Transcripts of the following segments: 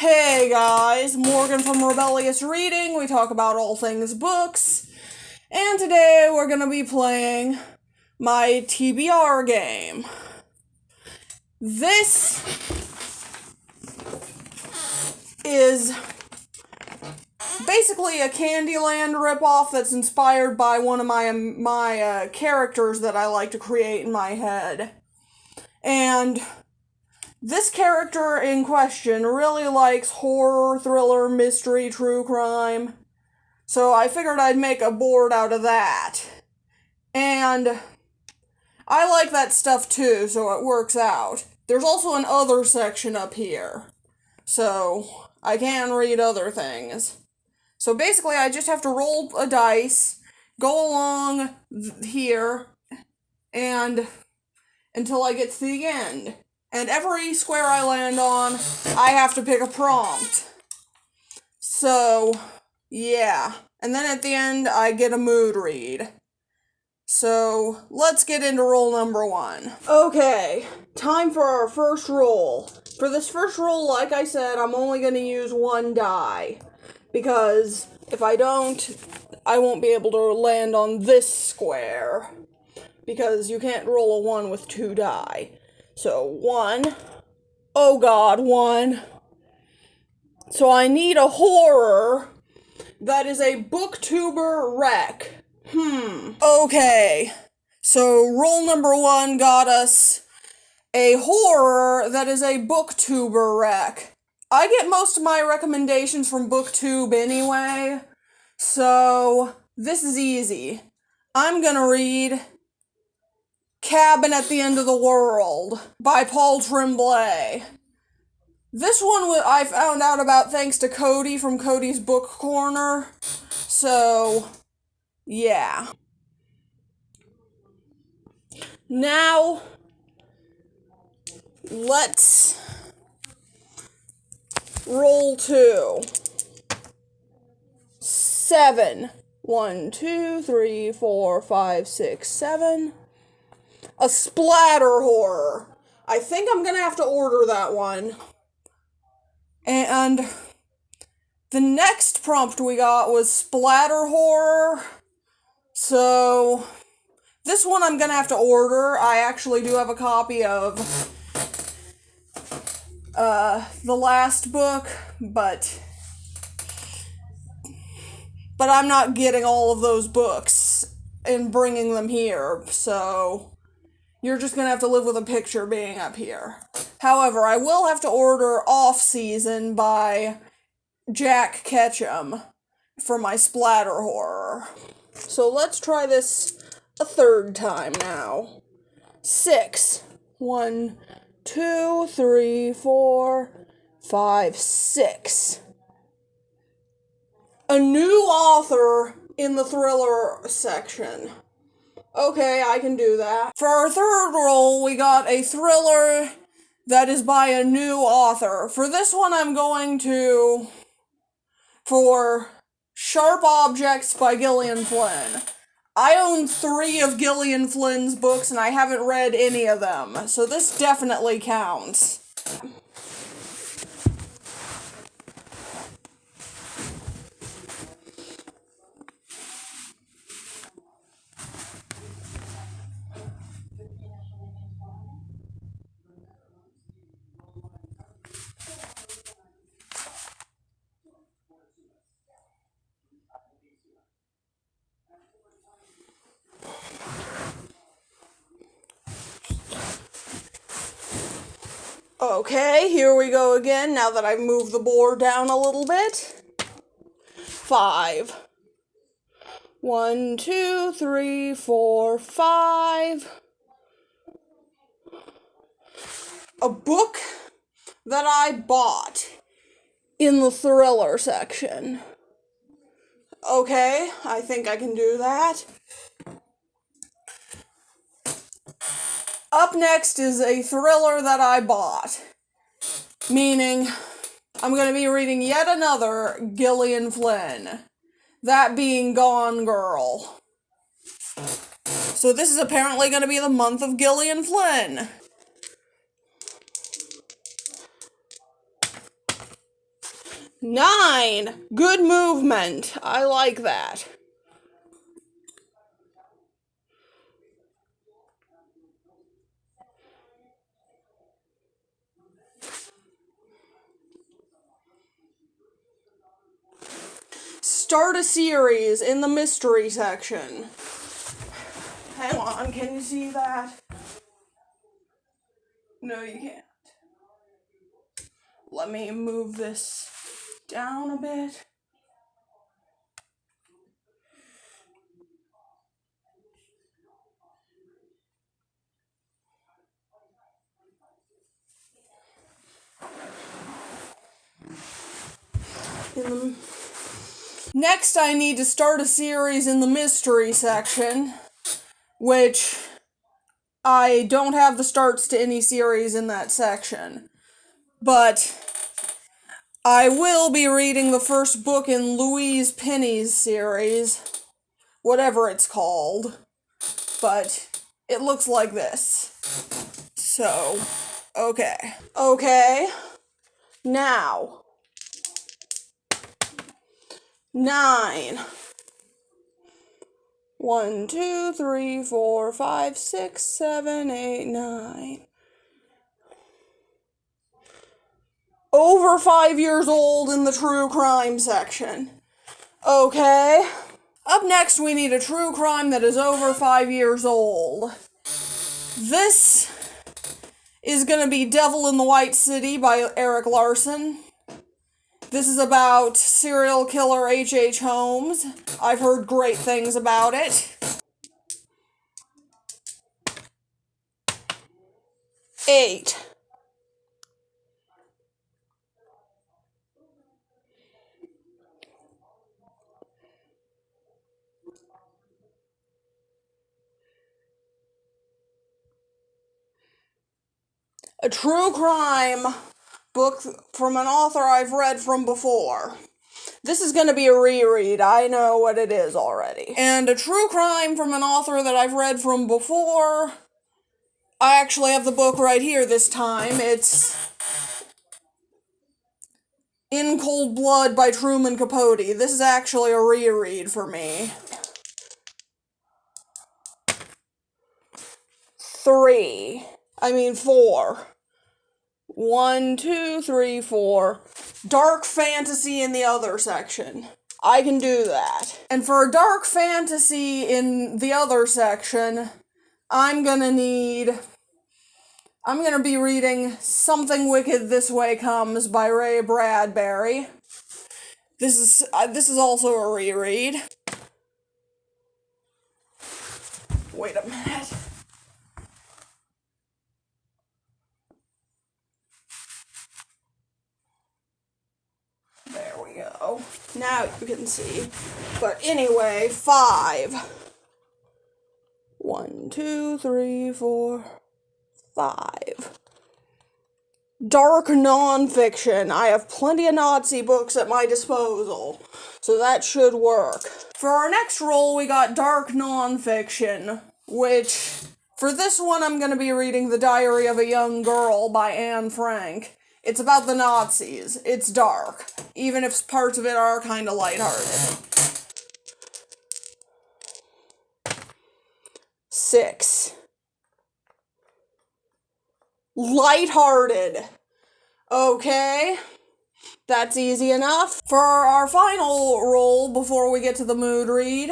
Hey guys, Morgan from Rebellious Reading. We talk about all things books. And today we're going to be playing my TBR game. This is basically a Candyland ripoff that's inspired by one of my characters that I like to create in my head. And this character in question really likes horror, thriller, mystery, true crime. So I figured I'd make a board out of that. And I like that stuff too, so it works out. There's also an other section up here, so I can read other things. So basically I just have to roll a dice, go along here, and until I get to the end. And every square I land on, I have to pick a prompt. So, yeah. And then at the end, I get a mood read. So, let's get into roll number 1. Okay, time for our first roll. For this first roll, like I said, I'm only going to use one die. Because if I don't, I won't be able to land on this square. Because you can't roll a 1 with 2 die. So, 1. Oh god, 1. So I need a horror that is a booktuber wreck. Okay. So, roll number 1 got us a horror that is a booktuber wreck. I get most of my recommendations from BookTube anyway, so this is easy. I'm gonna read Cabin at the End of the World by Paul Tremblay. This one I found out about thanks to Codie from Codie's Book Corner. So, yeah. Now, let's roll 2. 7. 1, 2, 3, 4, 5, 6, 7. A splatter horror. I think I'm gonna have to order that one. And the next prompt we got was splatter horror. So this one I'm gonna have to order. I actually do have a copy of the last book, but I'm not getting all of those books and bringing them here, so you're just gonna have to live with a picture being up here. However, I will have to order Off Season by Jack Ketchum for my splatter horror. So let's try this a third time now. 6. 1, 2, 3, 4, 5, 6. A new author in the thriller section. Okay, I can do that. For our third roll, we got a thriller that is by a new author. For this one, I'm going for Sharp Objects by Gillian Flynn. I own 3 of Gillian Flynn's books, and I haven't read any of them, so this definitely counts. Okay, here we go again, now that I've moved the board down a little bit. 5. 1, 2, 3, 4, 5. A book that I bought in the thriller section. Okay, I think I can do that. Up next is a thriller that I bought, meaning I'm going to be reading yet another Gillian Flynn, that being Gone Girl. So this is apparently going to be the month of Gillian Flynn. 9. Good movement. I like that. Start a series in the mystery section. Hang on, can you see that? No, you can't. Let me move this down a bit. Next, I need to start a series in the mystery section, which I don't have the starts to any series in that section. But I will be reading the first book in Louise Penny's series, whatever it's called. But it looks like this. So, okay. Okay. Now. 9. 1, 2, 3, 4, 5, 6, 7, 8, 9. Over 5 years old in the true crime section. Okay. Up next, we need a true crime that is over 5 years old. This is gonna be Devil in the White City by Eric Larson. This is about serial killer H.H. Holmes. I've heard great things about it. 8. A true crime book from an author I've read from before. This is going to be a reread. I know what it is already. And a true crime from an author that I've read from before. I actually have the book right here this time. It's In Cold Blood by Truman Capote. This is actually a reread for me. 4. 1, 2, 3, 4. Dark fantasy in the other section. I can do that. And for a dark fantasy in the other section, I'm gonna be reading Something Wicked This Way Comes by Ray Bradbury. This is also a reread. Wait a minute. There we go. Now you can see. But anyway, 5. 1, 2, 3, 4, 5. Dark nonfiction. I have plenty of Nazi books at my disposal, so that should work. For our next roll, we got dark nonfiction, which, for this one, I'm going to be reading The Diary of a Young Girl by Anne Frank. It's about the Nazis. It's dark, even if parts of it are kind of lighthearted. 6. Lighthearted. Okay, that's easy enough. For our final roll before we get to the mood read,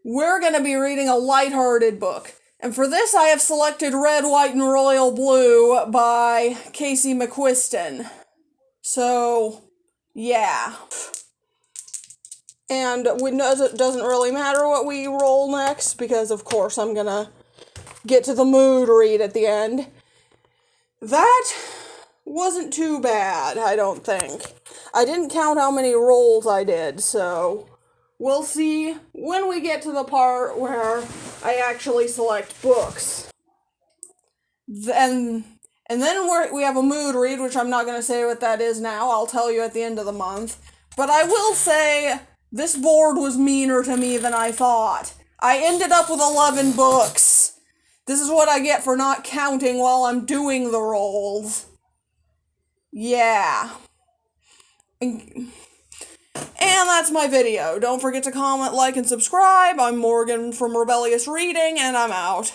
we're going to be reading a lighthearted book. And for this, I have selected Red, White, and Royal Blue by Casey McQuiston. So, yeah. And it doesn't really matter what we roll next, because of course I'm going to get to the mood read at the end. That wasn't too bad, I don't think. I didn't count how many rolls I did, so we'll see when we get to the part where I actually select books. And then we have a mood read, which I'm not going to say what that is now. I'll tell you at the end of the month. But I will say, this board was meaner to me than I thought. I ended up with 11 books. This is what I get for not counting while I'm doing the rolls. Yeah. And that's my video. Don't forget to comment, like, and subscribe. I'm Morgan from Rebellious Reading, and I'm out.